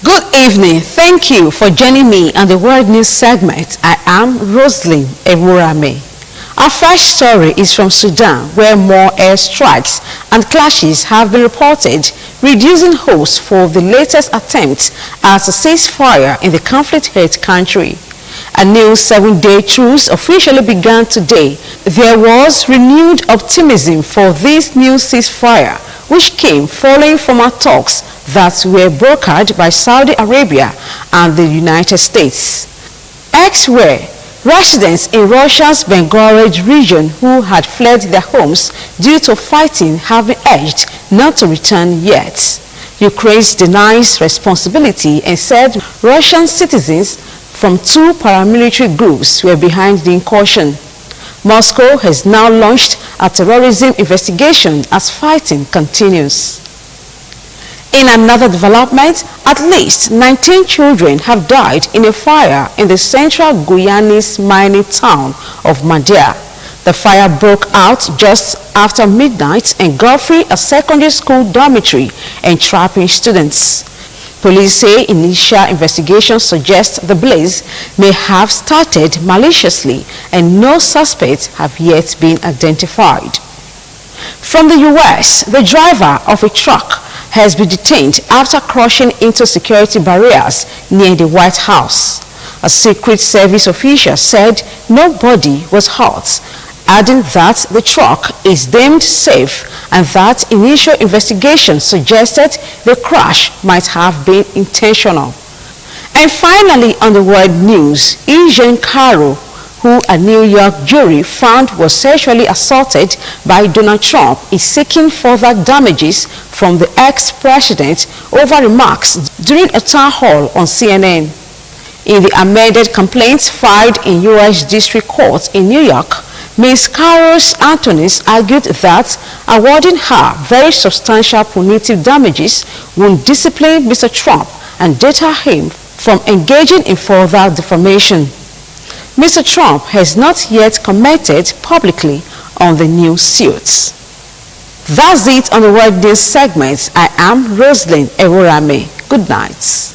Good evening. Thank you for joining me on the World News segment. I am Roslyn Ewurame. Our first story is from Sudan, where more airstrikes and clashes have been reported, reducing hopes for the latest attempt at a ceasefire in the conflict-hit country. A new 7-day truce officially began today. There was renewed optimism for this new ceasefire, which came following former talks that were brokered by Saudi Arabia and the United States. Elsewhere, residents in Russia's Belgorod region who had fled their homes due to fighting have been urged not to return yet. Ukraine denies responsibility and said Russian citizens from 2 paramilitary groups were behind the incursion. Moscow has now launched a terrorism investigation as fighting continues. In another development, at least 19 children have died in a fire in the central Guyanese mining town of Madea. The fire broke out just after midnight, engulfing a secondary school dormitory and trapping students. Police say initial investigations suggest the blaze may have started maliciously and no suspects have yet been identified. From the U.S., the driver of a truck has been detained after crashing into security barriers near the White House. A Secret Service official said nobody was hurt, adding that the truck is deemed safe and that initial investigation suggested the crash might have been intentional. And finally, on the world news, Jean Carroll, who a New York jury found was sexually assaulted by Donald Trump, is seeking further damages from the ex-president over remarks during a town hall on CNN. In the amended complaints filed in U.S. District Court in New York, Ms. Carroll's attorneys argued that awarding her very substantial punitive damages would discipline Mr. Trump and deter him from engaging in further defamation. Mr. Trump has not yet commented publicly on the new suits. That's it on the World News segment. I am Roslyn Ewurame. Good night.